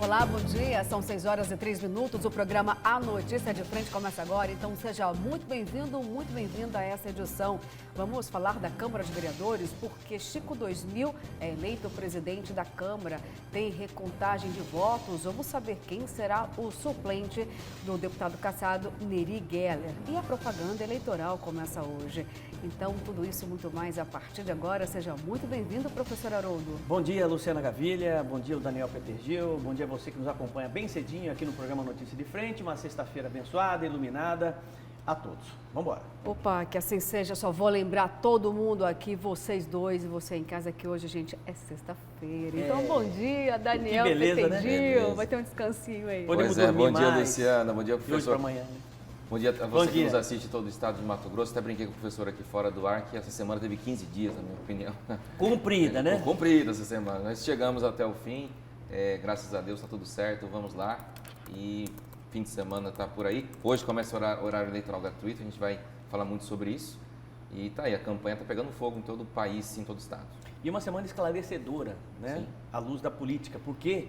Olá, bom dia. São 6h03. O programa A Notícia de Frente começa agora. Então, seja muito bem-vindo, muito bem-vinda a essa edição. Vamos falar da Câmara de Vereadores, porque Chico 2000 é eleito presidente da Câmara. Tem recontagem de votos. Vamos saber quem será o suplente do deputado cassado Neri Geller. E a propaganda eleitoral começa hoje. Então, tudo isso e muito mais a partir de agora. Seja muito bem-vindo, professor Haroldo. Bom dia, Luciana Gavilha. Bom dia, o Daniel Petergil. Bom dia a você que nos acompanha bem cedinho aqui no programa Notícia de Frente. Uma sexta-feira abençoada, iluminada a todos. Vamos embora. Opa, que assim seja. Só vou lembrar todo mundo aqui, vocês dois e você em casa, que hoje, gente, é sexta-feira. Então, bom dia, Daniel Petergil. Né? Vai ter um descansinho aí. Podemos Pois é, bom dia, mais. Luciana. Bom dia, professor. De hoje para amanhã, né? Bom dia a você que nos assiste todo o estado de Mato Grosso. Até brinquei com o professor aqui fora do ar que essa semana teve 15 dias, na minha opinião. Cumprida, né? Cumprida essa semana. Nós chegamos até o fim. Graças a Deus está tudo certo. Vamos lá. E fim de semana está por aí. Hoje começa o horário eleitoral gratuito. A gente vai falar muito sobre isso. E tá aí, a campanha está pegando fogo em todo o país, em todo o estado. E uma semana esclarecedora, né? Sim. À luz da política. Porque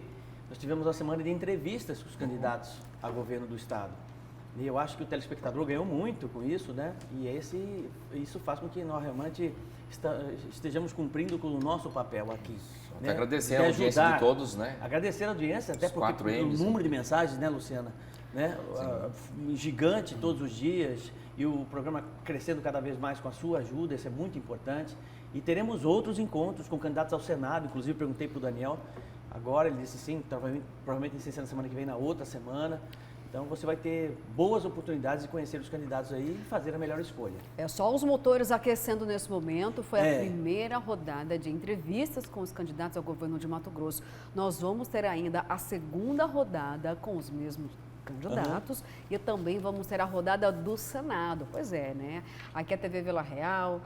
nós tivemos uma semana de entrevistas com os candidatos a governo do estado. E eu acho que o telespectador ganhou muito com isso, né? E isso faz com que nós realmente estejamos cumprindo com o nosso papel aqui. Né? Agradecer a audiência de todos, né? Agradecer a audiência, até Os porque 4 o M's, número de mensagens, né, Luciana? Né? Gigante todos os dias e o programa crescendo cada vez mais com a sua ajuda, isso é muito importante. E teremos outros encontros com candidatos ao Senado, inclusive perguntei para o Daniel, agora ele disse sim, provavelmente vai ser na semana que vem, na outra semana. Então você vai ter boas oportunidades de conhecer os candidatos aí e fazer a melhor escolha. É só os motores aquecendo nesse momento. Foi a primeira rodada de entrevistas com os candidatos ao governo de Mato Grosso. Nós vamos ter ainda a segunda rodada com os mesmos candidatos e também vamos ter a rodada do Senado. Pois é, né? Aqui é a TV Vila Real,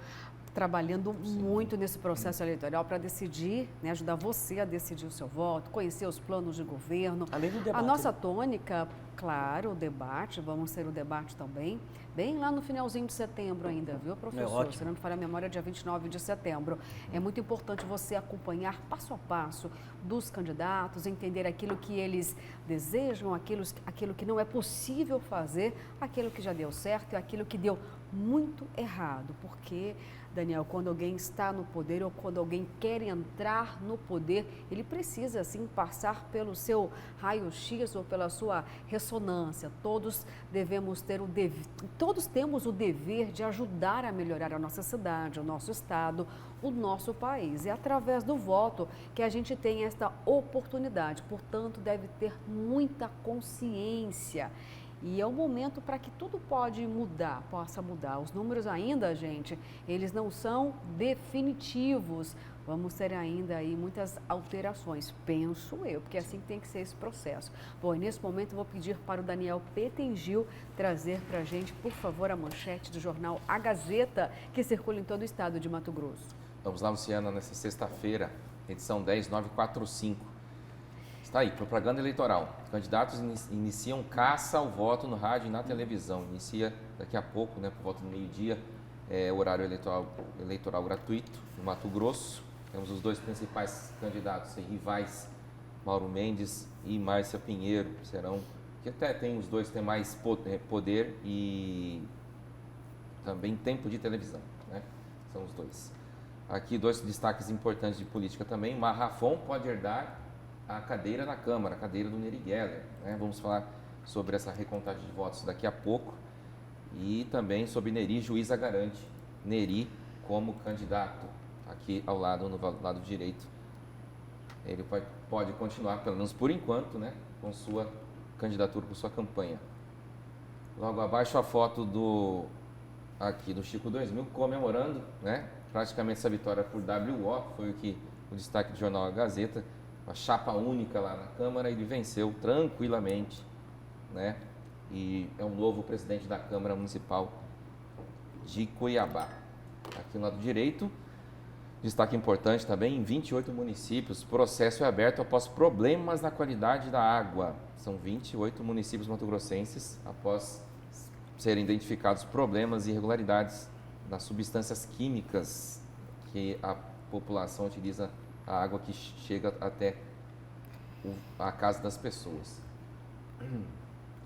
trabalhando muito nesse processo eleitoral para decidir, né, ajudar você a decidir o seu voto, conhecer os planos de governo. Além do debate. A nossa tônica, claro, o debate, vamos ter o debate também, bem lá no finalzinho de setembro ainda, viu, professor? Se não me falha a memória, dia 29 de setembro. É muito importante você acompanhar passo a passo dos candidatos, entender aquilo que eles desejam, aquilo que não é possível fazer, aquilo que já deu certo e aquilo que deu muito errado, porque, Daniel, quando alguém está no poder ou quando alguém quer entrar no poder, ele precisa, sim, passar pelo seu raio-x ou pela sua ressonância. Todos temos o dever de ajudar a melhorar a nossa cidade, o nosso estado, o nosso país. É através do voto que a gente tem esta oportunidade, portanto, deve ter muita consciência. E é o momento para que tudo possa mudar. Os números ainda, gente, eles não são definitivos. Vamos ter ainda aí muitas alterações, penso eu, porque assim tem que ser esse processo. Bom, e nesse momento eu vou pedir para o Daniel Petergil trazer para a gente, por favor, a manchete do jornal A Gazeta, que circula em todo o estado de Mato Grosso. Vamos lá, Luciana, nessa sexta-feira, edição 10945. Está aí, propaganda eleitoral. Candidatos iniciam caça ao voto no rádio e na televisão. Inicia daqui a pouco, né, por volta do meio-dia, o horário eleitoral gratuito no Mato Grosso. Temos os dois principais candidatos rivais, Mauro Mendes e Márcia Pinheiro, que até os dois têm mais poder e também tempo de televisão, né? São os dois. Aqui 2 destaques importantes de política também. Marrafon pode herdar a cadeira na Câmara, a cadeira do Neri Geller, né? Vamos falar sobre essa recontagem de votos daqui a pouco e também sobre Neri, juíza garante Neri como candidato aqui ao lado, no lado direito. Ele pode continuar, pelo menos por enquanto, né, com sua candidatura, com sua campanha. Logo abaixo a foto do Chico 2000 comemorando, né, praticamente essa vitória por WO, foi o destaque do jornal A Gazeta. Uma chapa única lá na Câmara, ele venceu tranquilamente, né? E é o novo presidente da Câmara Municipal de Cuiabá. Aqui no lado direito, destaque importante também, em 28 municípios, processo é aberto após problemas na qualidade da água. São 28 municípios mato-grossenses, após serem identificados problemas e irregularidades nas substâncias químicas que a população utiliza a água que chega até a casa das pessoas.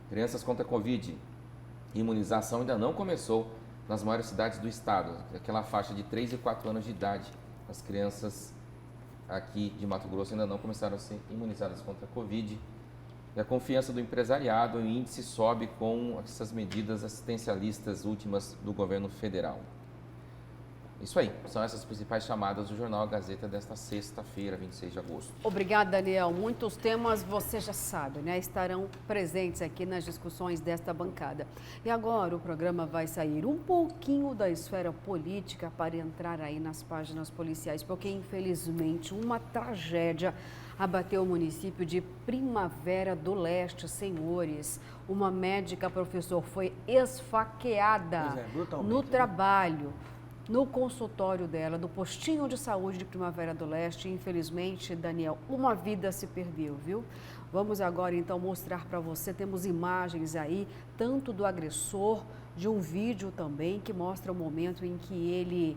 Crianças contra a Covid, imunização ainda não começou nas maiores cidades do estado, aquela faixa de 3 e 4 anos de idade. As crianças aqui de Mato Grosso ainda não começaram a ser imunizadas contra a Covid. E a confiança do empresariado, o índice sobe com essas medidas assistencialistas últimas do governo federal. Isso aí, são essas principais chamadas do Jornal A Gazeta desta sexta-feira, 26 de agosto. Obrigada, Daniel. Muitos temas, você já sabe, né? Estarão presentes aqui nas discussões desta bancada. E agora o programa vai sair um pouquinho da esfera política para entrar aí nas páginas policiais, porque infelizmente uma tragédia abateu o município de Primavera do Leste, senhores. Uma médica, professor, foi esfaqueada no trabalho, no consultório dela, do postinho de saúde de Primavera do Leste. Infelizmente, Daniel, uma vida se perdeu, viu? Vamos agora, então, mostrar para você, temos imagens aí, tanto do agressor, de um vídeo também, que mostra o momento em que ele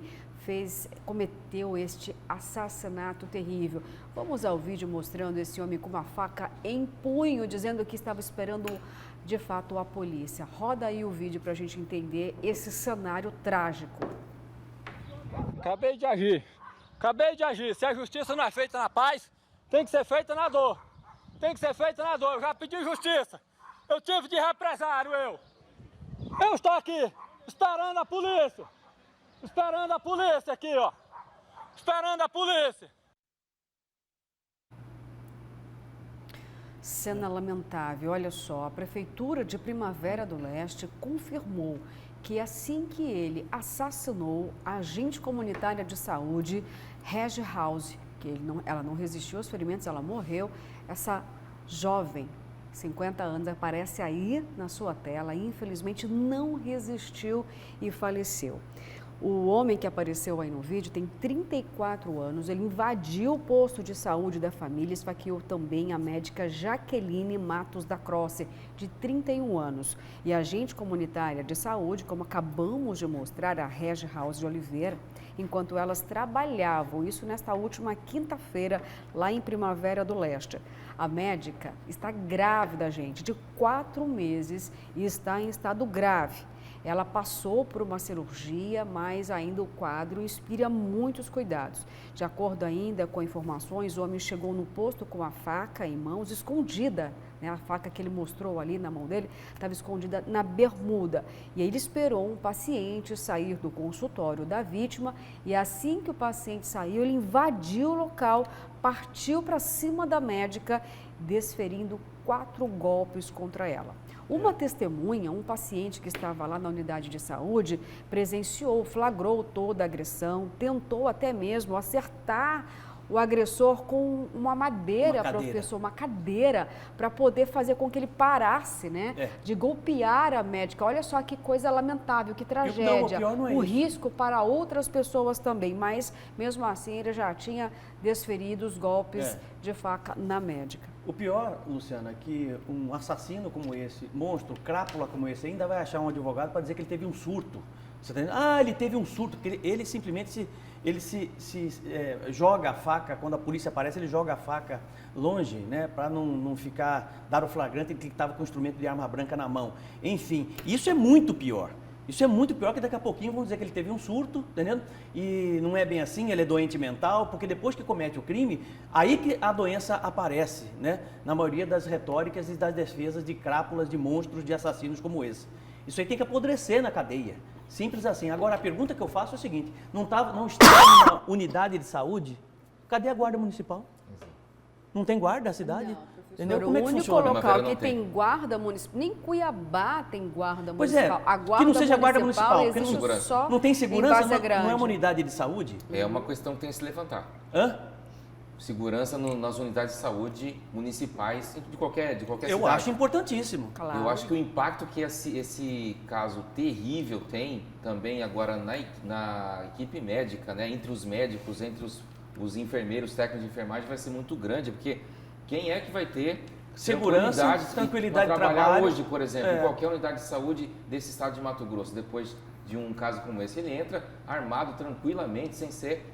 cometeu este assassinato terrível. Vamos ao vídeo mostrando esse homem com uma faca em punho, dizendo que estava esperando, de fato, a polícia. Roda aí o vídeo para a gente entender esse cenário trágico. Acabei de agir. Se a justiça não é feita na paz, tem que ser feita na dor. Eu já pedi justiça. Eu tive de represário, eu estou aqui, esperando a polícia. Esperando a polícia aqui, ó. Esperando a polícia. Cena lamentável. Olha só, a Prefeitura de Primavera do Leste confirmou que assim que ele assassinou a agente comunitária de saúde, Regi House, que ela não resistiu aos ferimentos, ela morreu, essa jovem, 50 anos, aparece aí na sua tela, infelizmente não resistiu e faleceu. O homem que apareceu aí no vídeo tem 34 anos, ele invadiu o posto de saúde da família, esfaqueou também a médica Jaqueline Matos da Croce, de 31 anos. E a agente comunitária de saúde, como acabamos de mostrar, a Regi House de Oliveira, enquanto elas trabalhavam, isso nesta última quinta-feira, lá em Primavera do Leste. A médica está grávida, gente, de 4 meses e está em estado grave. Ela passou por uma cirurgia, mas ainda o quadro inspira muitos cuidados. De acordo ainda com informações, o homem chegou no posto com a faca em mãos, escondida, né? A faca que ele mostrou ali na mão dele estava escondida na bermuda. E aí ele esperou um paciente sair do consultório da vítima e assim que o paciente saiu, ele invadiu o local, partiu para cima da médica, desferindo 4 golpes contra ela. Uma testemunha, um paciente que estava lá na unidade de saúde, presenciou, flagrou toda a agressão, tentou até mesmo acertar o agressor com uma madeira, professor, uma cadeira, para poder fazer com que ele parasse, né, de golpear a médica. Olha só que coisa lamentável, que tragédia. O risco para outras pessoas também, mas mesmo assim ele já tinha desferido os golpes de faca na médica. O pior, Luciana, é que um assassino como esse, monstro, crápula como esse, ainda vai achar um advogado para dizer que ele teve um surto. Você tá entendendo? Ah, ele teve um surto, porque ele simplesmente joga a faca, quando a polícia aparece, ele joga a faca longe, né, para não dar o flagrante que ele estava com o instrumento de arma branca na mão. Enfim, isso é muito pior. Isso é muito pior, que daqui a pouquinho vão dizer que ele teve um surto, entendendo? E não é bem assim, ele é doente mental, porque depois que comete o crime, aí que a doença aparece, né? Na maioria das retóricas e das defesas de crápulas, de monstros, de assassinos como esse. Isso aí tem que apodrecer na cadeia. Simples assim. Agora, a pergunta que eu faço é o seguinte, não estava numa unidade de saúde? Cadê a guarda municipal? Não tem guarda da cidade? Não. Entendeu? Como é que funciona? O único local que tem guarda municipal, nem Cuiabá tem guarda municipal. Pois é, a guarda que não seja guarda municipal, existe só não tem segurança, não é uma unidade de saúde? É uma questão que tem que se levantar. Hã? Segurança nas unidades de saúde municipais de qualquer cidade. Eu acho importantíssimo. Claro. Eu acho que o impacto que esse caso terrível tem também agora na equipe médica, né, entre os médicos, entre os enfermeiros, técnicos de enfermagem, vai ser muito grande, porque quem é que vai ter segurança, tranquilidade de trabalhar trabalho hoje, por exemplo, em qualquer unidade de saúde desse estado de Mato Grosso, depois de um caso como esse? Ele entra armado tranquilamente, sem ser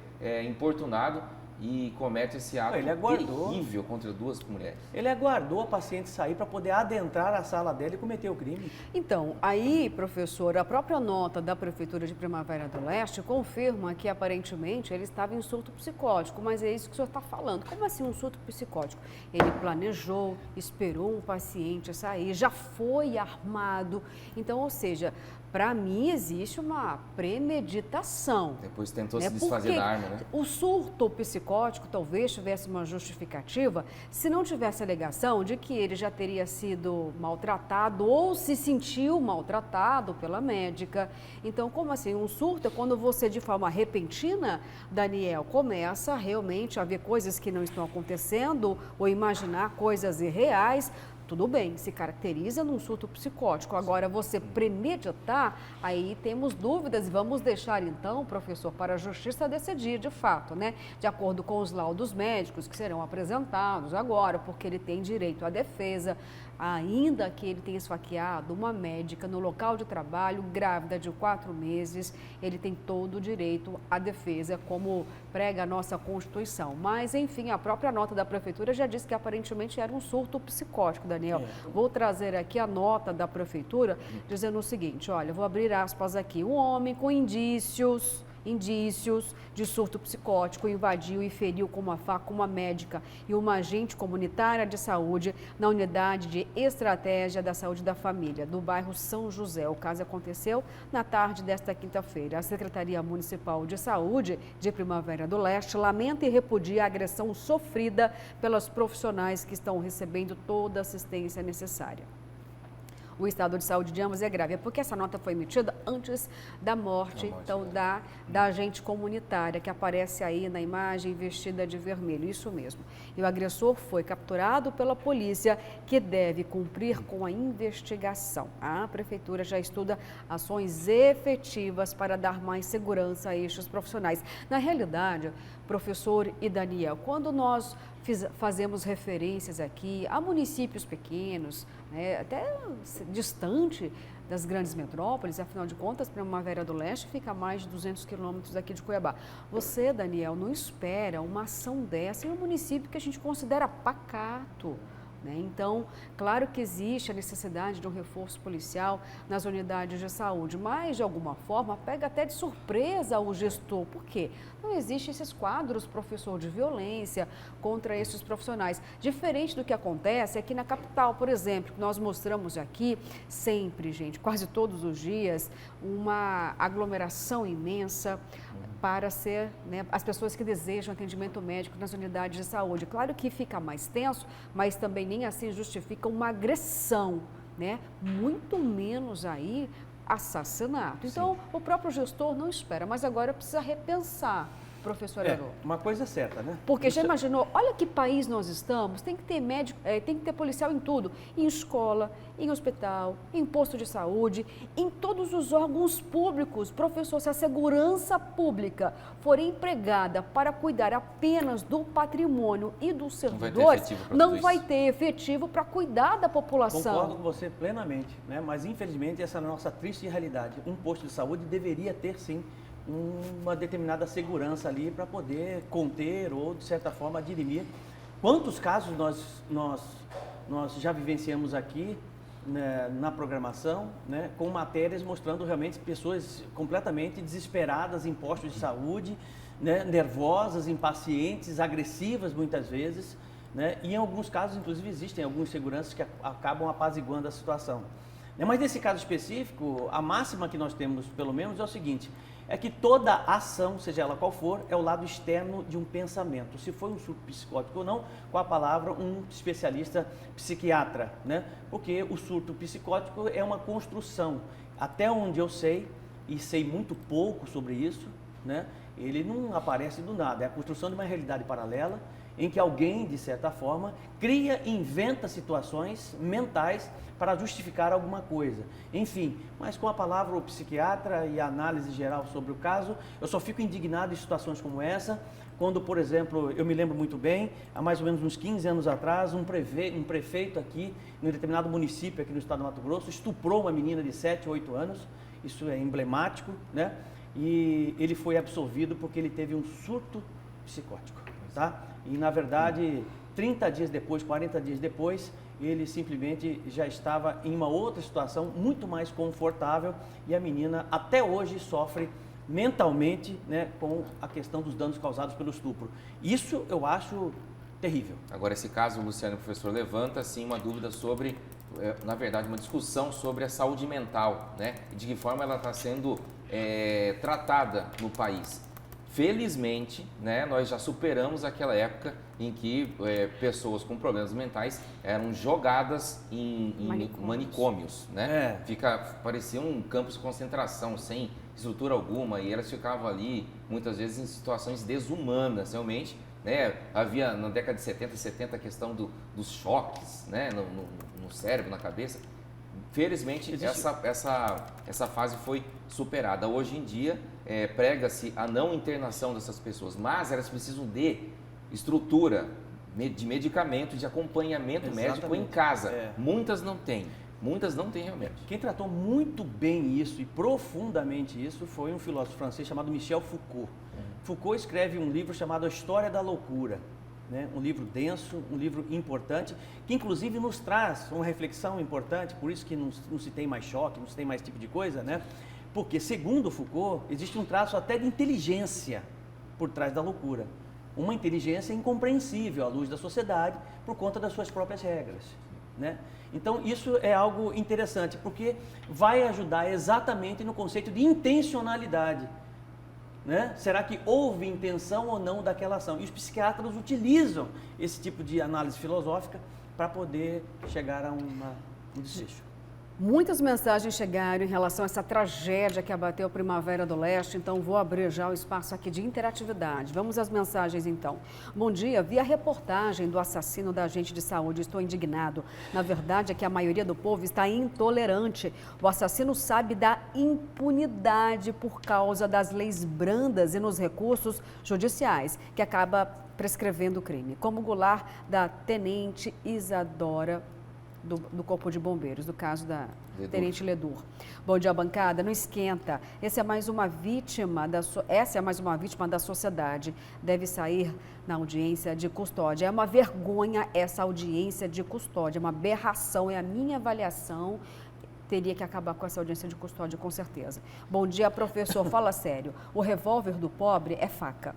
importunado, e comete esse ato Ele aguardou. terrível contra 2 mulheres. Ele aguardou a paciente sair para poder adentrar a sala dela e cometer o crime. Então, aí, professor, a própria nota da Prefeitura de Primavera do Leste confirma que, aparentemente, ele estava em surto psicótico, mas é isso que o senhor está falando. Como assim um surto psicótico? Ele planejou, esperou um paciente sair, já foi armado. Então, ou seja, para mim existe uma premeditação. Depois tentou né? se desfazer Porque da arma, né? o surto psicótico talvez tivesse uma justificativa se não tivesse alegação de que ele já teria sido maltratado ou se sentiu maltratado pela médica. Então, como assim? Um surto é quando você, de forma repentina, Daniel, começa realmente a ver coisas que não estão acontecendo ou imaginar coisas irreais. Tudo bem, se caracteriza num surto psicótico. Agora, você premeditar, aí temos dúvidas e vamos deixar então, professor, para a justiça decidir de fato, né? De acordo com os laudos médicos que serão apresentados agora, porque ele tem direito à defesa, ainda que ele tenha esfaqueado uma médica no local de trabalho, grávida de 4 meses, ele tem todo o direito à defesa, como prega a nossa Constituição. Mas, enfim, a própria nota da Prefeitura já disse que aparentemente era um surto psicótico, Daniel. Vou trazer aqui a nota da Prefeitura dizendo o seguinte, olha, vou abrir aspas aqui, um homem com indícios de surto psicótico invadiu e feriu com uma faca uma médica e uma agente comunitária de saúde na unidade de estratégia da saúde da família, do bairro São José. O caso aconteceu na tarde desta quinta-feira. A Secretaria Municipal de Saúde de Primavera do Leste lamenta e repudia a agressão sofrida pelas profissionais que estão recebendo toda a assistência necessária. O estado de saúde de ambos é grave, é porque essa nota foi emitida antes da morte, então, da agente comunitária, que aparece aí na imagem vestida de vermelho, isso mesmo. E o agressor foi capturado pela polícia, que deve cumprir com a investigação. A prefeitura já estuda ações efetivas para dar mais segurança a estes profissionais. Na realidade, professor e Daniel, quando nós fazemos referências aqui a municípios pequenos, né, até distante das grandes metrópoles, afinal de contas, Primavera do Leste fica a mais de 200 quilômetros daqui de Cuiabá. Você, Daniel, não espera uma ação dessa em um município que a gente considera pacato, né? Então, claro que existe a necessidade de um reforço policial nas unidades de saúde, mas, de alguma forma, pega até de surpresa o gestor. Por quê? Não existem esses quadros, professor, de violência contra esses profissionais. Diferente do que acontece aqui na capital, por exemplo, que nós mostramos aqui sempre, gente, quase todos os dias, uma aglomeração imensa para ser, né, as pessoas que desejam atendimento médico nas unidades de saúde. Claro que fica mais tenso, mas também nem assim justifica uma agressão, né? Muito menos aí assassinato. Então, o próprio gestor não espera, mas agora precisa repensar, professor Haroldo. Uma coisa é certa, né? Porque já imaginou, olha que país nós estamos, tem que ter médico, tem que ter policial em tudo, em escola, em hospital, em posto de saúde, em todos os órgãos públicos. Professor, se a segurança pública for empregada para cuidar apenas do patrimônio e dos servidores, não vai ter efetivo para cuidar da população. Concordo com você plenamente, né? Mas infelizmente essa é a nossa triste realidade. Um posto de saúde deveria ter sim uma determinada segurança ali para poder conter ou, de certa forma, dirimir. Quantos casos nós já vivenciamos aqui, né, na programação, né, com matérias mostrando realmente pessoas completamente desesperadas em postos de saúde, né, nervosas, impacientes, agressivas muitas vezes, né, e em alguns casos, inclusive, existem alguns seguranças que acabam apaziguando a situação. Mas nesse caso específico, a máxima que nós temos, pelo menos, é o seguinte: é que toda ação, seja ela qual for, é o lado externo de um pensamento. Se foi um surto psicótico ou não, com a palavra um especialista psiquiatra, né? Porque o surto psicótico é uma construção. Até onde eu sei, e sei muito pouco sobre isso, né? Ele não aparece do nada, é a construção de uma realidade paralela em que alguém, de certa forma, cria e inventa situações mentais para justificar alguma coisa. Enfim, mas com a palavra o psiquiatra e a análise geral sobre o caso, eu só fico indignado em situações como essa, quando, por exemplo, eu me lembro muito bem, há mais ou menos uns 15 anos atrás, um prefeito aqui, em um determinado município aqui no estado do Mato Grosso, estuprou uma menina de 7, 8 anos, isso é emblemático, né? E ele foi absolvido porque ele teve um surto psicótico. tá? E, na verdade, 30 dias depois, 40 dias depois, ele simplesmente já estava em uma outra situação muito mais confortável e a menina até hoje sofre mentalmente, né, com a questão dos danos causados pelo estupro. Isso eu acho terrível. Agora, esse caso, Luciano, o professor, levanta, sim, uma dúvida sobre, na verdade, uma discussão sobre a saúde mental, né? E de que forma ela está sendo tratada no país. Felizmente, né, nós já superamos aquela época em que pessoas com problemas mentais eram jogadas em manicômios, né? Parecia um campo de concentração, sem estrutura alguma, e elas ficavam ali, muitas vezes, em situações desumanas, realmente. Né? Havia, na década de 70 e 70, a questão dos choques, né? no cérebro, na cabeça. Felizmente, essa fase foi superada. Hoje em dia, prega-se a não internação dessas pessoas, mas elas precisam de estrutura, de medicamento, de acompanhamento médico em casa. Muitas não têm realmente. Quem tratou muito bem isso e profundamente isso foi um filósofo francês chamado Michel Foucault. Foucault escreve um livro chamado A História da Loucura. Né? Um livro denso, um livro importante, que inclusive nos traz uma reflexão importante, por isso que não se tem mais choque, não se tem mais tipo de coisa, né? Porque, segundo Foucault, existe um traço até de inteligência por trás da loucura. Uma inteligência incompreensível à luz da sociedade por conta das suas próprias regras, né? Então, isso é algo interessante, porque vai ajudar exatamente no conceito de intencionalidade. Né? Será que houve intenção ou não daquela ação? E os psiquiatras utilizam esse tipo de análise filosófica para poder chegar a um desfecho. Muitas mensagens chegaram em relação a essa tragédia que abateu Primavera do Leste, então vou abrir já o espaço aqui de interatividade. Vamos às mensagens então. Bom dia, vi a reportagem do assassino da agente de saúde, estou indignado. Na verdade é que a maioria do povo está intolerante. O assassino sabe da impunidade por causa das leis brandas e nos recursos judiciais, que acaba prescrevendo o crime. Como Goulart da Tenente Isadora do Corpo de Bombeiros, do caso da Tenente Ledur. Bom dia, bancada. Não esquenta. Essa é mais uma vítima da sociedade. Deve sair na audiência de custódia. É uma vergonha essa audiência de custódia, é uma aberração, é a minha avaliação. Teria que acabar com essa audiência de custódia, com certeza. Bom dia, professor. Fala sério. O revólver do pobre é faca.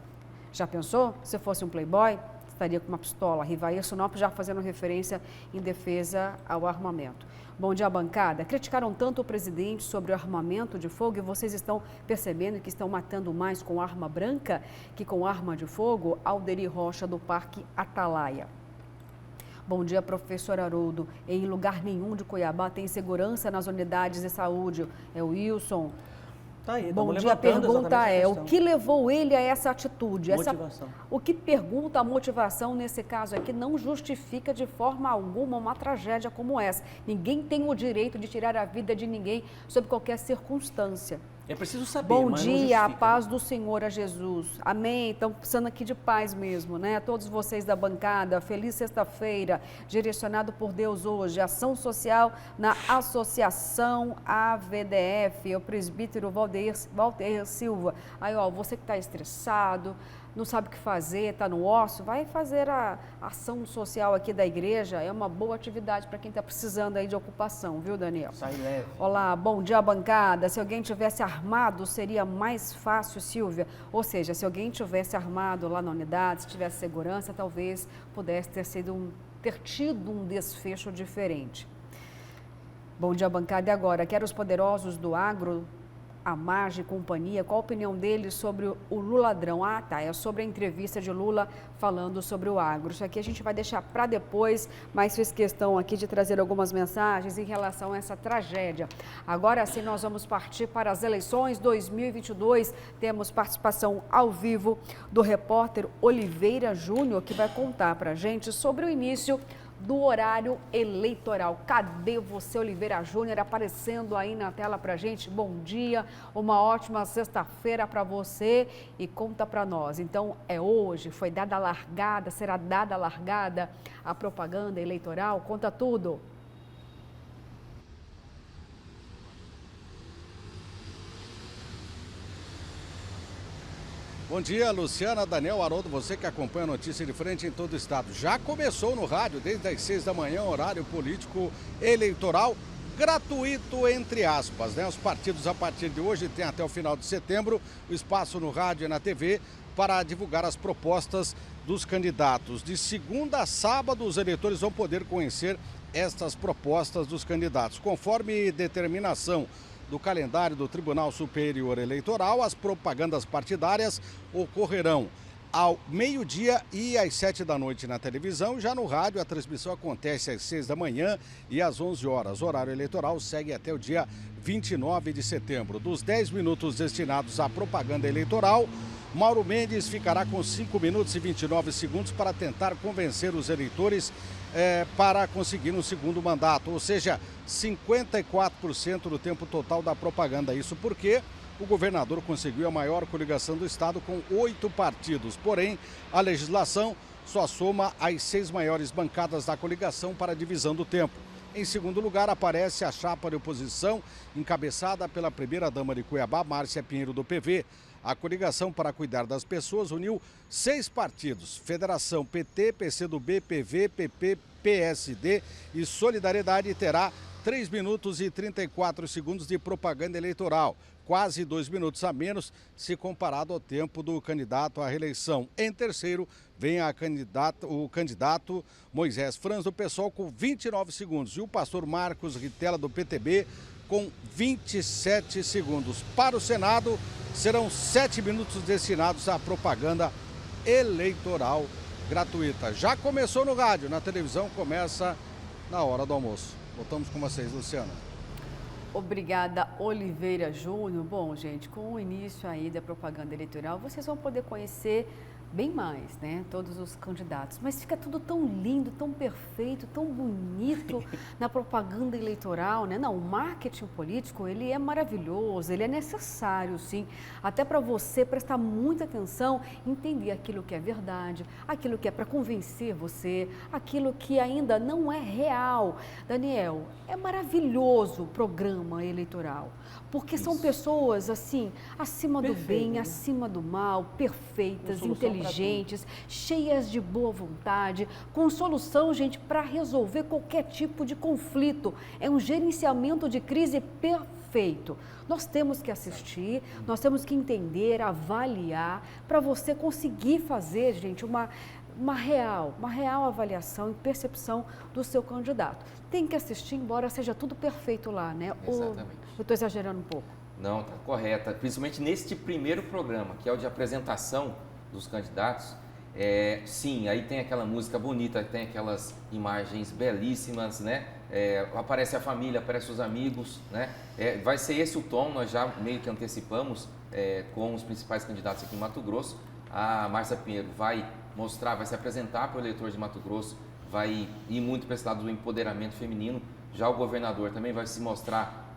Já pensou? Se fosse um playboy, estaria com uma pistola. Rivair Sinop já fazendo referência em defesa ao armamento. Bom dia, bancada. Criticaram tanto o presidente sobre o armamento de fogo e vocês estão percebendo que estão matando mais com arma branca que com arma de fogo? Alderi Rocha, do Parque Atalaia. Bom dia, professor Haroldo. Em lugar nenhum de Cuiabá tem segurança nas unidades de saúde. É o Wilson. Tá aí, bom dia, a pergunta é, o que levou ele a essa atitude? Motivação. O que pergunta a motivação nesse caso é que não justifica de forma alguma uma tragédia como essa. Ninguém tem o direito de tirar a vida de ninguém sob qualquer circunstância. É preciso saber, bom mas dia, não a paz do Senhor a Jesus. Amém. Estão precisando aqui de paz mesmo, né? Todos vocês da bancada, feliz sexta-feira, direcionado por Deus hoje. Ação social na Associação AVDF, o presbítero Walter Silva. Aí, ó, você que está estressado, não sabe o que fazer, está no ócio, vai fazer a ação social aqui da igreja. É uma boa atividade para quem está precisando aí de ocupação, viu, Daniel? Sai leve. Olá, bom dia, bancada. Se alguém tivesse armado, seria mais fácil, Silvia. Ou seja, se alguém tivesse armado lá na unidade, se tivesse segurança, talvez pudesse ter tido um desfecho diferente. Bom dia, bancada. E agora, quero os poderosos do agro, a Marge e companhia, qual a opinião deles sobre o Luladrão? Ah, tá, é sobre a entrevista de Lula falando sobre o agro. Isso aqui a gente vai deixar para depois, mas fiz questão aqui de trazer algumas mensagens em relação a essa tragédia. Agora sim, nós vamos partir para as eleições 2022. Temos participação ao vivo do repórter Oliveira Júnior, que vai contar para a gente sobre o início do horário eleitoral. Cadê você, Oliveira Júnior, aparecendo aí na tela pra gente? Bom dia, uma ótima sexta-feira para você e conta para nós. Então, é hoje, foi dada a largada, será dada a largada a propaganda eleitoral? Conta tudo. Bom dia, Luciana, Daniel, Haroldo, você que acompanha a notícia de frente em todo o estado. Já começou no rádio desde as 6 da manhã, horário político eleitoral, gratuito entre aspas, né? Os partidos a partir de hoje têm até o final de setembro o espaço no rádio e na TV para divulgar as propostas dos candidatos. De segunda a sábado, os eleitores vão poder conhecer estas propostas dos candidatos. Conforme determinação do calendário do Tribunal Superior Eleitoral, as propagandas partidárias ocorrerão ao meio-dia e às 7 da noite na televisão. Já no rádio, a transmissão acontece às 6 da manhã e às 11 horas. O horário eleitoral segue até o dia 29 de setembro. Dos 10 minutos destinados à propaganda eleitoral, Mauro Mendes ficará com 5 minutos e 29 segundos para tentar convencer os eleitores para conseguir um segundo mandato, ou seja, 54% do tempo total da propaganda. Isso porque o governador conseguiu a maior coligação do estado com 8 partidos. Porém, a legislação só soma as 6 maiores bancadas da coligação para a divisão do tempo. Em segundo lugar, aparece a chapa de oposição, encabeçada pela primeira-dama de Cuiabá, Márcia Pinheiro, do PV. A coligação para cuidar das pessoas uniu 6 partidos: Federação, PT, PCdoB, PV, PP, PSD e Solidariedade, e terá 3 minutos e 34 segundos de propaganda eleitoral, quase 2 minutos a menos se comparado ao tempo do candidato à reeleição. Em terceiro, vem o candidato Moisés Franz, do PSOL, com 29 segundos, e o pastor Marcos Ritella, do PTB, com 27 segundos. Para o Senado, serão 7 minutos destinados à propaganda eleitoral gratuita. Já começou no rádio, na televisão começa na hora do almoço. Voltamos com vocês, Luciana. Obrigada, Oliveira Júnior. Bom, gente, com o início aí da propaganda eleitoral, vocês vão poder conhecer bem mais, né? Todos os candidatos. Mas fica tudo tão lindo, tão perfeito, tão bonito na propaganda eleitoral, né? Não, o marketing político, ele é maravilhoso, ele é necessário, sim, até para você prestar muita atenção, entender aquilo que é verdade, aquilo que é para convencer você, aquilo que ainda não é real. Daniel, é maravilhoso o programa eleitoral, porque são pessoas, assim, acima do bem, acima do mal, perfeitas, inteligentes, cheias de boa vontade, com solução, gente, para resolver qualquer tipo de conflito. É um gerenciamento de crise perfeito. Nós temos que assistir, nós temos que entender, avaliar, para você conseguir fazer, gente, uma real avaliação e percepção do seu candidato. Tem que assistir, embora seja tudo perfeito lá, né? Exatamente. Eu estou exagerando um pouco. Não, está correta. Principalmente neste primeiro programa, que é o de apresentação dos candidatos. Sim, aí tem aquela música bonita, tem aquelas imagens belíssimas, né? Aparece a família, aparece os amigos, né? Vai ser esse o tom, nós já meio que antecipamos com os principais candidatos aqui em Mato Grosso. A Márcia Pinheiro vai mostrar, vai se apresentar para o eleitor de Mato Grosso, vai ir muito para esse lado do empoderamento feminino. Já o governador também vai se mostrar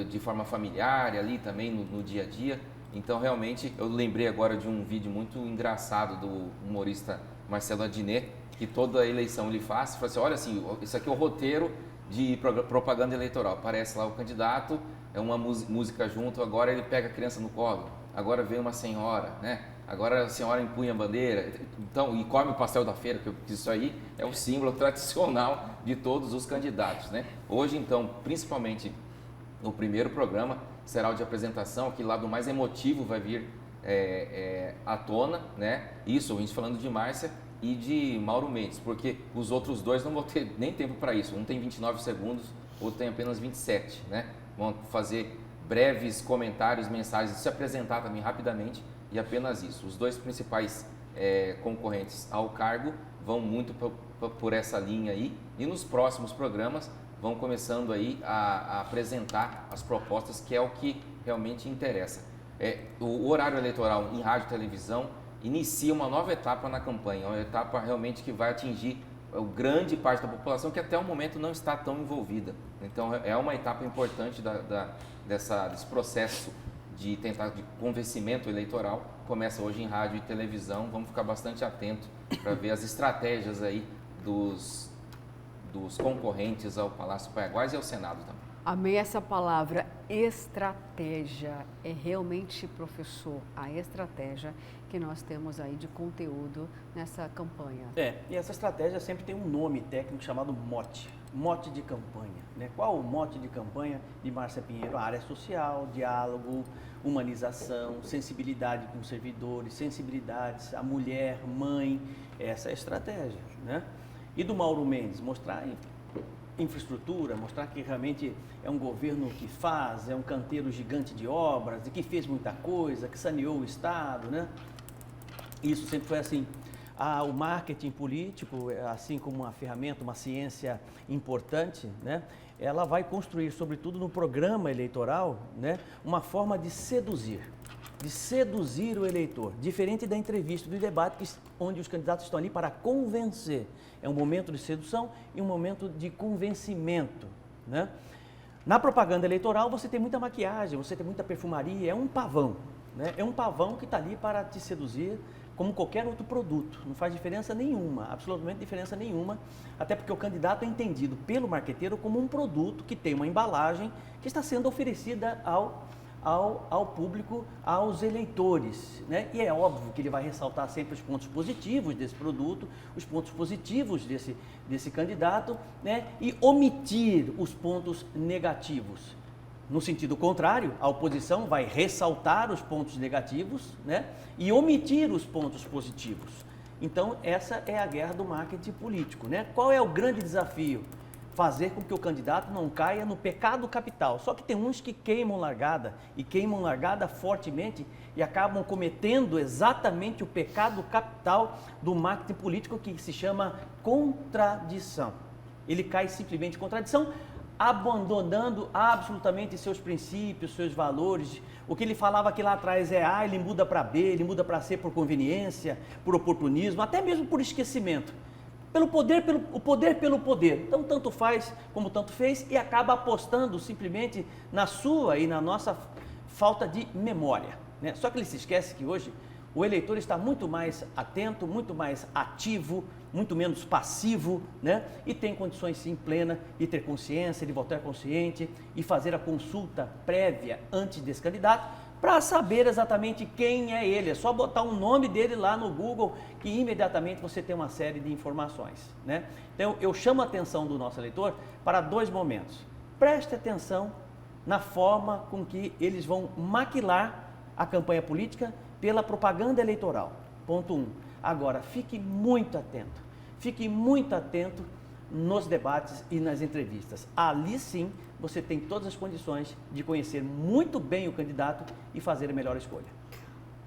de forma familiar ali também no dia a dia. Então, realmente, eu lembrei agora de um vídeo muito engraçado do humorista Marcelo Adnet, que toda eleição ele faz, fala assim, olha assim, isso aqui é o roteiro de propaganda eleitoral. Aparece lá o candidato, é uma música junto, agora ele pega a criança no colo, agora vem uma senhora, né? Agora a senhora empunha a bandeira, então, e come o pastel da feira, porque isso aí é o símbolo tradicional de todos os candidatos, né? Hoje, então, principalmente no primeiro programa, será o de apresentação, aquele lado mais emotivo vai vir à tona, né? Isso, a gente falando de Márcia e de Mauro Mendes, porque os outros dois não vão ter nem tempo para isso. Um tem 29 segundos, outro tem apenas 27, né? Vão fazer breves comentários, mensagens, se apresentar também rapidamente e apenas isso. Os dois principais concorrentes ao cargo vão muito por essa linha aí, e nos próximos programas vão começando aí a apresentar as propostas, que é o que realmente interessa. O horário eleitoral em rádio e televisão inicia uma nova etapa na campanha, uma etapa realmente que vai atingir grande parte da população que até o momento não está tão envolvida. Então é uma etapa importante desse processo de convencimento eleitoral. Começa hoje em rádio e televisão, vamos ficar bastante atentos para ver as estratégias aí dos concorrentes ao Palácio Paiaguás e ao Senado também. Amei essa palavra, estratégia. É realmente, professor, a estratégia que nós temos aí de conteúdo nessa campanha. E essa estratégia sempre tem um nome técnico chamado mote de campanha. Né? Qual o mote de campanha de Márcia Pinheiro? A área social, diálogo, humanização, sensibilidade com os servidores, sensibilidades à mulher, mãe, essa é a estratégia. Né? E do Mauro Mendes, mostrar infraestrutura, mostrar que realmente é um governo que faz, é um canteiro gigante de obras, e que fez muita coisa, que saneou o Estado, né? Isso sempre foi assim. O marketing político, assim como uma ferramenta, uma ciência importante, né? Ela vai construir, sobretudo no programa eleitoral, né? Uma forma de seduzir o eleitor, diferente da entrevista, do debate, onde os candidatos estão ali para convencer. É um momento de sedução e um momento de convencimento, né? Na propaganda eleitoral você tem muita maquiagem, você tem muita perfumaria, é um pavão, né? É um pavão que está ali para te seduzir, como qualquer outro produto, não faz diferença nenhuma, absolutamente diferença nenhuma, até porque o candidato é entendido pelo marqueteiro como um produto que tem uma embalagem que está sendo oferecida ao público, aos eleitores, né? E é óbvio que ele vai ressaltar sempre os pontos positivos desse produto, os pontos positivos desse candidato, né? E omitir os pontos negativos. No sentido contrário, a oposição vai ressaltar os pontos negativos, né? E omitir os pontos positivos. Então, essa é a guerra do marketing político, né? Qual é o grande desafio? Fazer com que o candidato não caia no pecado capital. Só que tem uns que queimam largada, e queimam largada fortemente, e acabam cometendo exatamente o pecado capital do marketing político, que se chama contradição. Ele cai simplesmente em contradição, abandonando absolutamente seus princípios, seus valores. O que ele falava aqui lá atrás é A, ele muda para B, ele muda para C por conveniência, por oportunismo, até mesmo por esquecimento. Pelo poder, pelo poder. Então, tanto faz como tanto fez, e acaba apostando simplesmente na sua e na nossa falta de memória, né? Só que ele se esquece que hoje o eleitor está muito mais atento, muito mais ativo, muito menos passivo, né? E tem condições, sim, plena de ter consciência, de votar consciente e fazer a consulta prévia antes desse candidato, para saber exatamente quem é ele. É só botar o nome dele lá no Google que imediatamente você tem uma série de informações, né? Então, eu chamo a atenção do nosso eleitor para dois momentos. Preste atenção na forma com que eles vão maquilar a campanha política pela propaganda eleitoral. Ponto 1. Agora, fique muito atento nos debates e nas entrevistas. Ali sim, você tem todas as condições de conhecer muito bem o candidato e fazer a melhor escolha.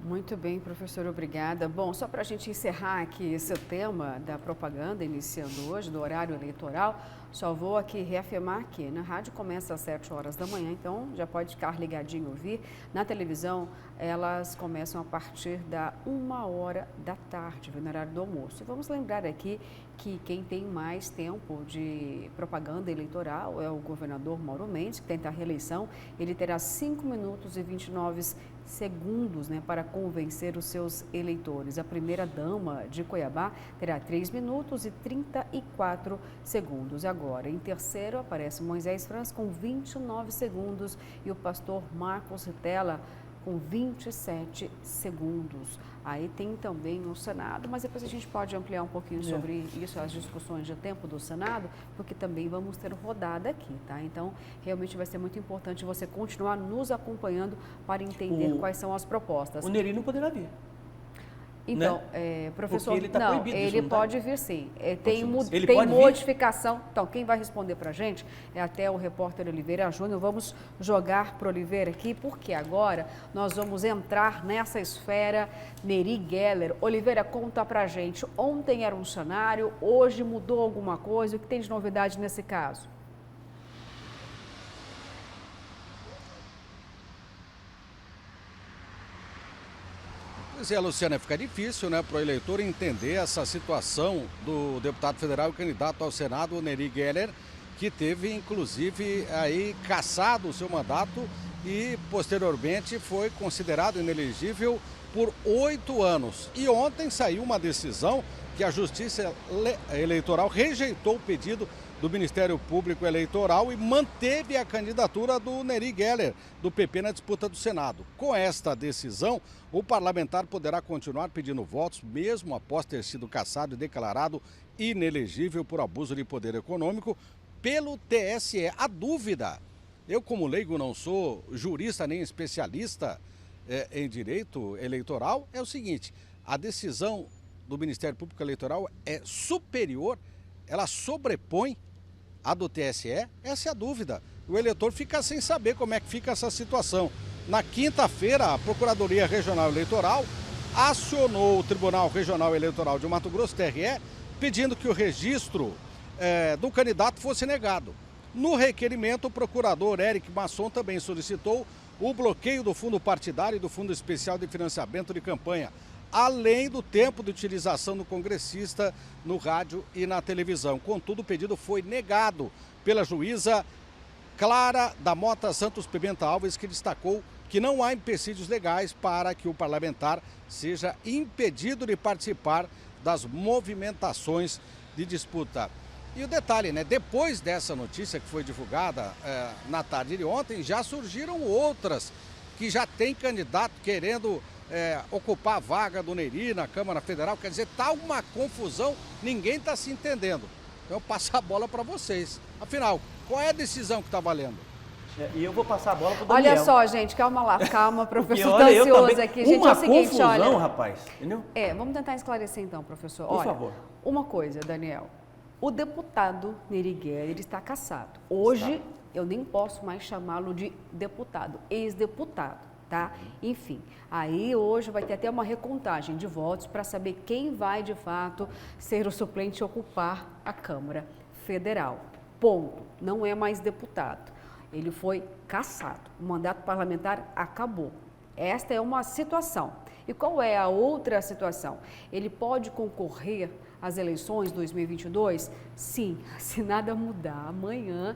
Muito bem, professor, obrigada. Bom, só para a gente encerrar aqui esse tema da propaganda, iniciando hoje, do horário eleitoral, só vou aqui reafirmar que na rádio começa às 7 horas da manhã, então já pode ficar ligadinho e ouvir. Na televisão, elas começam a partir da 1h da tarde, no horário do almoço. E vamos lembrar aqui que quem tem mais tempo de propaganda eleitoral é o governador Mauro Mendes, que tenta a reeleição. Ele terá 5 minutos e 29 segundos, né, para convencer os seus eleitores. A primeira-dama de Cuiabá terá 3 minutos e 34 segundos. Agora, em terceiro, aparece Moisés Franz com 29 segundos e o pastor Marcos Ritella com 27 segundos. Aí tem também o Senado, mas depois a gente pode ampliar um pouquinho sobre isso, as discussões de tempo do Senado, porque também vamos ter rodada aqui, tá? Então, realmente vai ser muito importante você continuar nos acompanhando para entender quais são as propostas. O Neri não poderá vir. Então, né? Professor, porque ele tá não, proibido, ele não pode tá? vir sim. Ele Tem pode vir? modificação. Então, quem vai responder para a gente é até o repórter Oliveira Júnior. Vamos jogar para o Oliveira aqui, porque agora nós vamos entrar nessa esfera Neri Geller. Oliveira, conta para a gente. Ontem era um cenário, hoje mudou alguma coisa? O que tem de novidade nesse caso? Pois é, Luciana, fica difícil, né, para o eleitor entender essa situação do deputado federal e candidato ao Senado, Neri Geller, que teve, inclusive, aí cassado o seu mandato e, posteriormente, foi considerado inelegível por 8 anos. E ontem saiu uma decisão que a Justiça Eleitoral rejeitou o pedido do Ministério Público Eleitoral e manteve a candidatura do Nery Geller, do PP, na disputa do Senado. Com esta decisão, o parlamentar poderá continuar pedindo votos, mesmo após ter sido cassado e declarado inelegível por abuso de poder econômico pelo TSE. A dúvida, eu como leigo não sou jurista nem especialista em direito eleitoral, é o seguinte: a decisão do Ministério Público Eleitoral é superior, ela sobrepõe a do TSE? Essa é a dúvida. O eleitor fica sem saber como é que fica essa situação. Na quinta-feira, a Procuradoria Regional Eleitoral acionou o Tribunal Regional Eleitoral de Mato Grosso, TRE, pedindo que o registro do candidato fosse negado. No requerimento, o procurador Eric Masson também solicitou o bloqueio do fundo partidário e do Fundo Especial de Financiamento de Campanha, além do tempo de utilização do congressista no rádio e na televisão. Contudo, o pedido foi negado pela juíza Clara da Mota Santos Pimenta Alves, que destacou que não há empecilhos legais para que o parlamentar seja impedido de participar das movimentações de disputa. E o detalhe, né? Depois dessa notícia que foi divulgada na tarde de ontem, já surgiram outras que já tem candidato querendo ocupar a vaga do Nery na Câmara Federal. Quer dizer, tá uma confusão, ninguém está se entendendo. Então eu passo a bola para vocês. Afinal, qual é a decisão que está valendo? E eu vou passar a bola para o Daniel. Olha só, gente, calma lá, calma, professor, olha, tá ansioso aqui. Gente, é o seguinte, confusão, olha... rapaz, entendeu? Vamos tentar esclarecer então, professor. Por Olha, favor. Uma coisa, Daniel, o deputado Nery Geller, ele está cassado. Hoje, eu nem posso mais chamá-lo de deputado, ex-deputado. Tá? Enfim, aí hoje vai ter até uma recontagem de votos para saber quem vai de fato ser o suplente e ocupar a Câmara Federal. Ponto. Não é mais deputado. Ele foi cassado. O mandato parlamentar acabou. Esta é uma situação. E qual é a outra situação? Ele pode concorrer às eleições 2022? Sim, se nada mudar amanhã.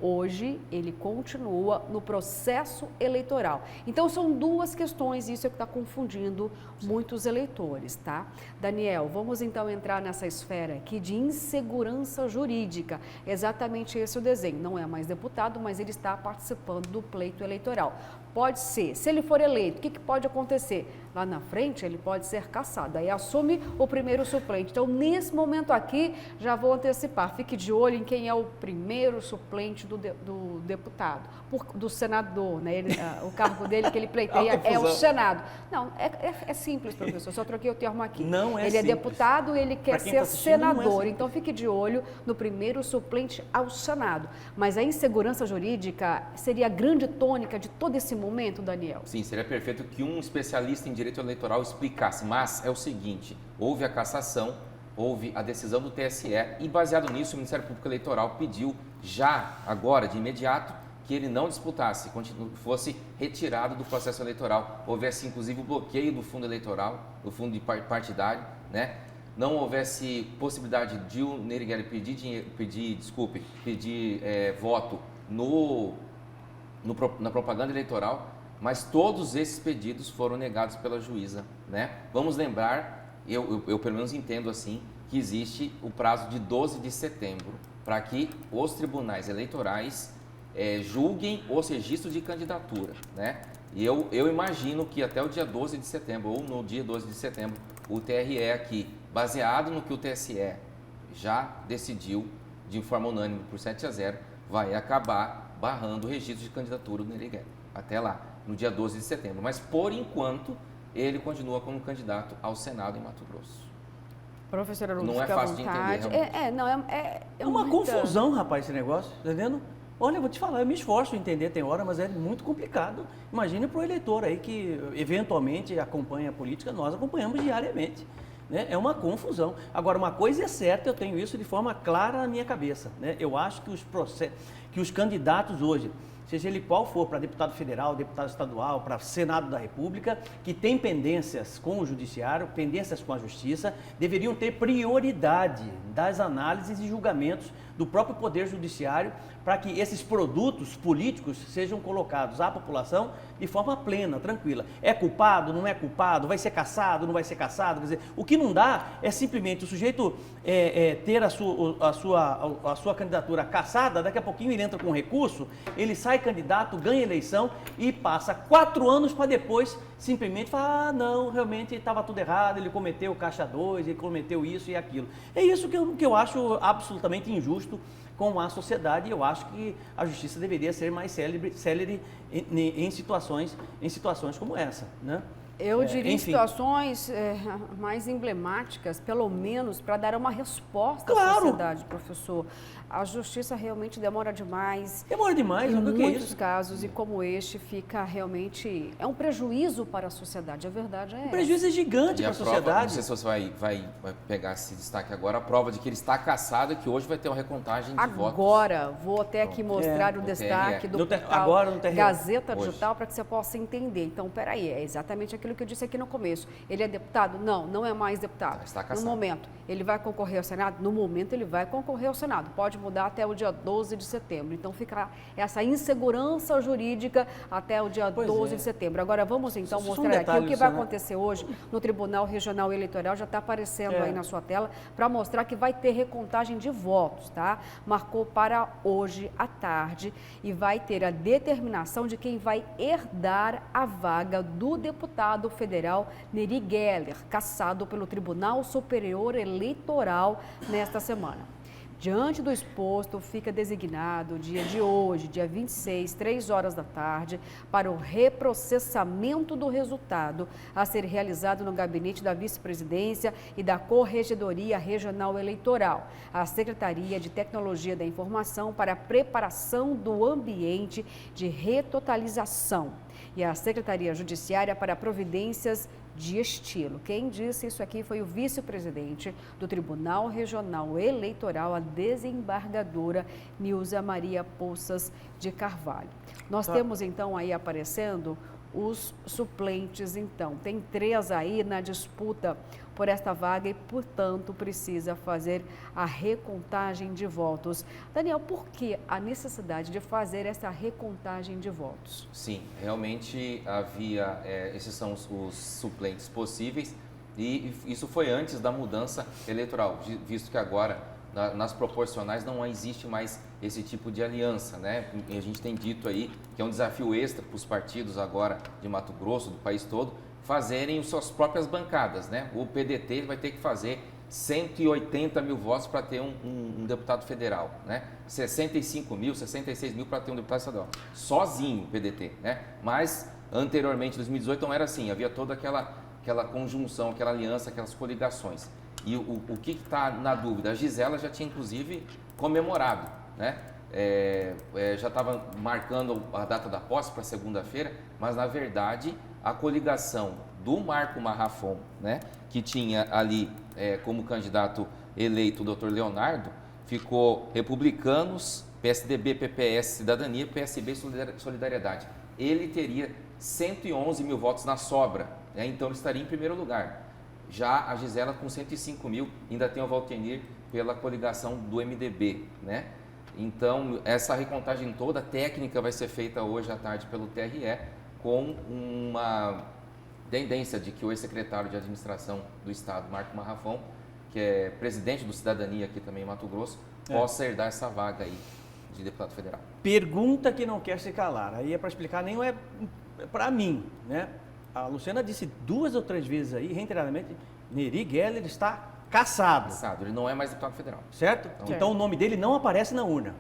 Hoje, ele continua no processo eleitoral. Então, são duas questões, isso é que está confundindo muitos eleitores, tá? Daniel, vamos então entrar nessa esfera aqui de insegurança jurídica. Exatamente esse o desenho. Não é mais deputado, mas ele está participando do pleito eleitoral. Pode ser, se ele for eleito, o que pode acontecer? Lá na frente, ele pode ser cassado, aí assume o primeiro suplente. Então, nesse momento aqui, já vou antecipar, fique de olho em quem é o primeiro suplente do deputado, do senador, né? O cargo dele que ele pleiteia é o Senado. Não, é simples, professor, só troquei o termo aqui. Não é ele simples. É deputado, ele quer ser tá senador, então fique de olho no primeiro suplente ao Senado. Mas a insegurança jurídica seria a grande tônica de todo esse momento, Daniel? Sim, seria perfeito que um especialista em direito eleitoral explicasse, mas é o seguinte, houve a cassação, houve a decisão do TSE e, baseado nisso, o Ministério Público Eleitoral pediu já, agora, de imediato, que ele não disputasse, fosse retirado do processo eleitoral. Houvesse, inclusive, o bloqueio do fundo eleitoral, do fundo partidário, né? Não houvesse possibilidade de o Nery Geller pedir voto na propaganda eleitoral, mas todos esses pedidos foram negados pela juíza, né? Vamos lembrar, eu pelo menos entendo assim, que existe o prazo de 12 de setembro para que os tribunais eleitorais julguem os registros de candidatura, né? E eu imagino que até o dia 12 de setembro, ou no dia 12 de setembro, o TRE aqui, baseado no que o TSE já decidiu de forma unânime por 7-0, vai acabar barrando o registro de candidatura do Nery Geller. Até lá, no dia 12 de setembro. Mas, por enquanto, ele continua como candidato ao Senado em Mato Grosso. Professora Lourdes, não é fica fácil de entender, É uma confusão, rapaz, esse negócio, tá entendendo? Olha, eu vou te falar, eu me esforço em entender, tem hora, mas é muito complicado. Imagine para o eleitor aí que eventualmente acompanha a política, nós acompanhamos diariamente. Né? É uma confusão. Agora, uma coisa é certa, eu tenho isso de forma clara na minha cabeça. Né? Eu acho que os candidatos hoje, seja ele qual for, para deputado federal, deputado estadual, para Senado da República, que tem pendências com o Judiciário, pendências com a Justiça, deveriam ter prioridade das análises e julgamentos do próprio Poder Judiciário para que esses produtos políticos sejam colocados à população de forma plena, tranquila. É culpado, não é culpado, vai ser cassado, não vai ser cassado? Quer dizer, o que não dá é simplesmente o sujeito ter a sua candidatura cassada, daqui a pouquinho ele entra com recurso, ele sai candidato, ganha eleição e passa 4 anos para depois simplesmente falar, ah, não, realmente estava tudo errado, ele cometeu caixa 2, ele cometeu isso e aquilo. É isso que eu acho absolutamente injusto com a sociedade, e eu acho que a justiça deveria ser mais célere em situações como essa, né? Eu diria enfim. em situações mais emblemáticas, pelo menos, para dar uma resposta à Claro. sociedade, professor. A justiça realmente demora demais. Demora demais, Em o que é muitos isso? casos, e como este, fica realmente... É um prejuízo para a sociedade, a verdade é O essa. prejuízo é gigante E para a a prova, não sociedade. sei se você vai pegar esse destaque agora, a prova de que ele está cassado e que hoje vai ter uma recontagem de votos. Agora, vou até aqui mostrar o no destaque TRE. do portal Agora no TRE. Gazeta Hoje. Digital para que você possa entender. Então, peraí, é exatamente aquilo que eu disse aqui no começo. Ele é deputado? Não, não é mais deputado. Está No cassado. momento, ele vai concorrer ao Senado? No momento, ele vai concorrer ao Senado. Pode mudar até o dia 12 de setembro. Então, fica essa insegurança jurídica até o dia Pois 12 é. de setembro. Agora, vamos então Só um mostrar aqui detalhe, o que vai Luciana. acontecer hoje no Tribunal Regional Eleitoral. Já está aparecendo É. aí na sua tela para mostrar que vai ter recontagem de votos, tá? Marcou para hoje à tarde e vai ter a determinação de quem vai herdar a vaga do deputado federal Neri Geller, cassado pelo Tribunal Superior Eleitoral nesta semana. Diante do exposto, fica designado o dia de hoje, dia 26, 3 horas da tarde, para o reprocessamento do resultado a ser realizado no gabinete da vice-presidência e da Corregedoria Regional Eleitoral, a Secretaria de Tecnologia da Informação para a preparação do ambiente de retotalização e a Secretaria Judiciária para providências de estilo. Quem disse isso aqui foi o vice-presidente do Tribunal Regional Eleitoral, a desembargadora Nilza Maria Poças de Carvalho. Nós temos então aí aparecendo os suplentes, então. Tem 3 aí na disputa por esta vaga e, portanto, precisa fazer a recontagem de votos. Daniel, por que a necessidade de fazer essa recontagem de votos? Sim, realmente havia, esses são os suplentes possíveis e isso foi antes da mudança eleitoral, visto que agora nas proporcionais não existe mais esse tipo de aliança, né? E a gente tem dito aí que é um desafio extra para os partidos agora de Mato Grosso, do país todo, fazerem as suas próprias bancadas, né? O PDT vai ter que fazer 180 mil votos para ter um deputado federal, né? 65 mil, 66 mil para ter um deputado estadual. Sozinho o PDT, né? Mas anteriormente, em 2018, não era assim, havia toda aquela conjunção, aquela aliança, aquelas coligações. E o que está na dúvida? A Gisela já tinha, inclusive, comemorado, né? Já estava marcando a data da posse para segunda-feira, mas, na verdade, a coligação do Marco Marrafon, né, que tinha ali como candidato eleito o Dr. Leonardo, ficou Republicanos, PSDB, PPS, Cidadania, PSB e Solidariedade. Ele teria 111 mil votos na sobra, né? Então ele estaria em primeiro lugar. Já a Gisela com 105 mil, ainda tem o Valtenir pela coligação do MDB, né? Então, essa recontagem toda técnica vai ser feita hoje à tarde pelo TRE, com uma tendência de que o ex-secretário de administração do Estado, Marco Marrafon, que é presidente do Cidadania aqui também em Mato Grosso, possa herdar essa vaga aí de deputado federal. Pergunta que não quer se calar. Aí é para explicar, nem é para mim, né? A Luciana disse 2 ou 3 vezes aí, reiteradamente, Neri Geller está cassado, Ele não é mais deputado federal. certo? Então o nome dele não aparece na urna.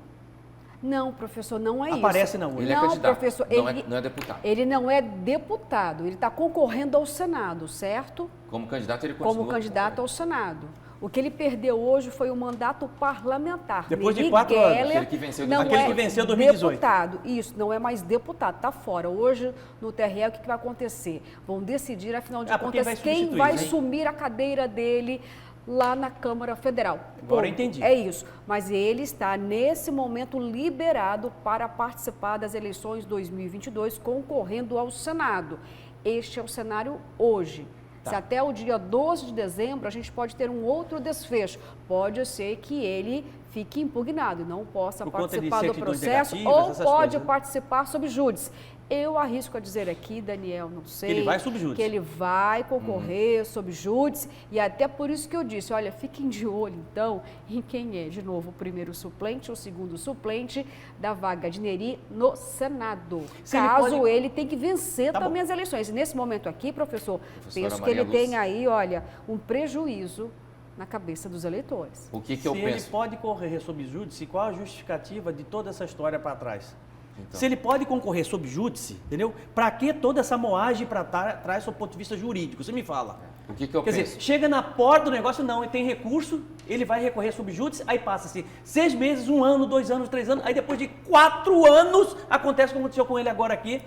Não, professor, não é isso. Aparece na urna. Ele é Não, candidato, professor, não é deputado. Ele não é deputado, ele está concorrendo ao Senado, certo? Como candidato, ele continua Como candidato ao Senado. O que ele perdeu hoje foi o mandato parlamentar. Depois de Neri 4 anos. Geller Aquele que venceu em não 2018. é Aquele que venceu em 2018. deputado. Isso, não é mais deputado, está fora. Hoje, no TRE, o que vai acontecer? Vão decidir, afinal de Porque contas, vai quem substituir, vai né? assumir a cadeira dele lá na Câmara Federal. Agora Ponto. entendi. É isso. Mas ele está, nesse momento, liberado para participar das eleições 2022, concorrendo ao Senado. Este é o cenário hoje. Se até o dia 12 de dezembro a gente pode ter um outro desfecho. Pode ser que ele fique impugnado e não possa participar do processo ou pode participar sob júdice. Eu arrisco a dizer aqui, Daniel, não sei... Que ele vai sob júdice. Que ele vai concorrer sob júdice e até por isso que eu disse, olha, fiquem de olho então em quem é, de novo, o primeiro suplente ou o segundo suplente da vaga de Neri no Senado. Caso ele tenha que vencer também as eleições. E nesse momento aqui, professor, penso que ele tem aí, olha, um prejuízo na cabeça dos eleitores. O que eu penso? Se ele pode correr sob júdice, qual a justificativa de toda essa história para trás? Então. Se ele pode concorrer sob júdice, entendeu? Para que toda essa moagem para trás do ponto de vista jurídico? Você me fala. O que eu penso? Quer dizer, chega na porta do negócio, não, ele tem recurso, ele vai recorrer sob júdice, aí passa-se 6 meses, 1 ano, 2 anos, 3 anos, aí depois de 4 anos, acontece como aconteceu com ele agora aqui,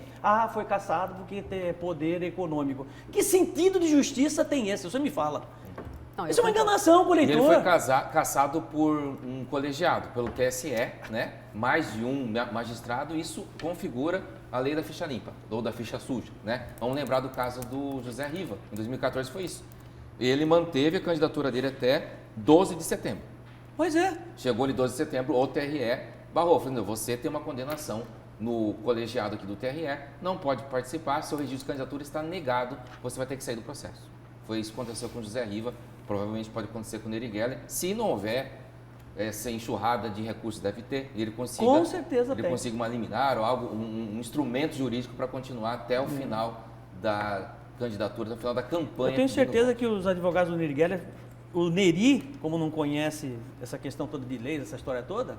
foi cassado porque tem poder econômico. Que sentido de justiça tem esse? Você me fala. Não, isso é uma enganação para o eleitor. Ele foi cassado por um colegiado, pelo TSE, né? Mais de um magistrado, isso configura a lei da ficha limpa, ou da ficha suja, né? Vamos lembrar do caso do José Riva, em 2014 foi isso. Ele manteve a candidatura dele até 12 de setembro. Pois é. Chegou em 12 de setembro, o TRE barrou, falando, você tem uma condenação no colegiado aqui do TRE, não pode participar, seu registro de candidatura está negado, você vai ter que sair do processo. Foi isso que aconteceu com o José Riva. Provavelmente pode acontecer com o Neri Geller, se não houver essa enxurrada de recursos, deve ter, e ele consiga, com certeza ele consiga uma liminar ou algo, um instrumento jurídico para continuar até o final da candidatura, até o final da campanha. Eu tenho certeza que os advogados do Neri Geller, o Neri, como não conhece essa questão toda de leis, essa história toda,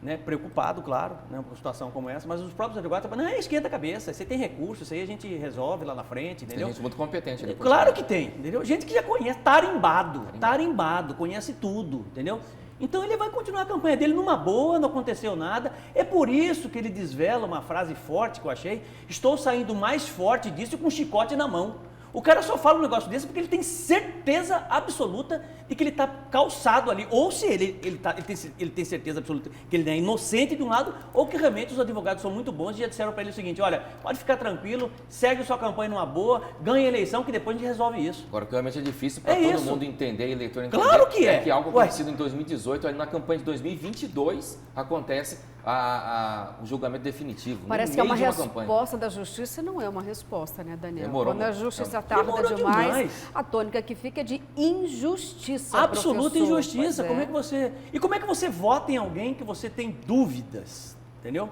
né, preocupado, claro, né, com uma situação como essa, mas os próprios advogados falam, não, esquenta a cabeça, você tem recurso, isso aí a gente resolve lá na frente, entendeu? Tem gente muito competente. Claro que tem, entendeu? Gente que já conhece, tarimbado, conhece tudo, entendeu? Então ele vai continuar a campanha dele numa boa, não aconteceu nada, é por isso que ele desvela uma frase forte que eu achei, estou saindo mais forte disso com um chicote na mão. O cara só fala um negócio desse porque ele tem certeza absoluta de que ele está calçado ali. Ou se ele tem certeza absoluta que ele é inocente de um lado, ou que realmente os advogados são muito bons e já disseram para ele o seguinte, olha, pode ficar tranquilo, segue sua campanha numa boa, ganha a eleição que depois a gente resolve isso. Agora, que realmente é difícil para todo mundo entender, eleitor entender. Claro que é. Que algo acontecido em 2018, aí na campanha de 2022 acontece o julgamento definitivo. Parece que é uma resposta da justiça, não é uma resposta, né, Daniel? Demorou. Quando a justiça tarda demais, a tônica que fica é de injustiça. Absoluta injustiça. Como é que você vota em alguém que você tem dúvidas, entendeu?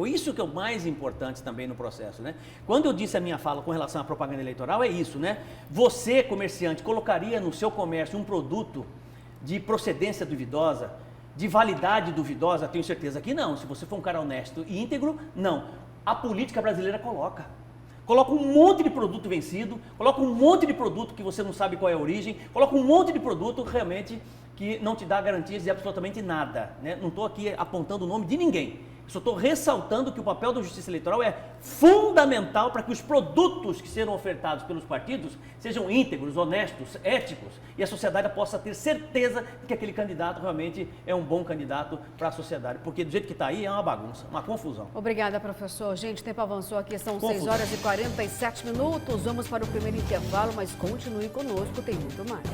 Isso que é o mais importante também no processo, né? Quando eu disse a minha fala com relação à propaganda eleitoral, é isso, né? Você, comerciante, colocaria no seu comércio um produto de procedência duvidosa, de validade duvidosa? Tenho certeza que não. Se você for um cara honesto e íntegro, não. A política brasileira coloca um monte de produto vencido, coloca um monte de produto que você não sabe qual é a origem, coloca um monte de produto realmente que não te dá garantias de absolutamente nada, né? Não estou aqui apontando o nome de ninguém. Só estou ressaltando que o papel da Justiça Eleitoral é fundamental para que os produtos que serão ofertados pelos partidos sejam íntegros, honestos, éticos e a sociedade possa ter certeza de que aquele candidato realmente é um bom candidato para a sociedade, porque do jeito que está aí é uma bagunça, uma confusão. Obrigada, professor. Gente, o tempo avançou aqui, são 6 horas e 47 minutos. Vamos para o primeiro intervalo, mas continue conosco, tem muito mais.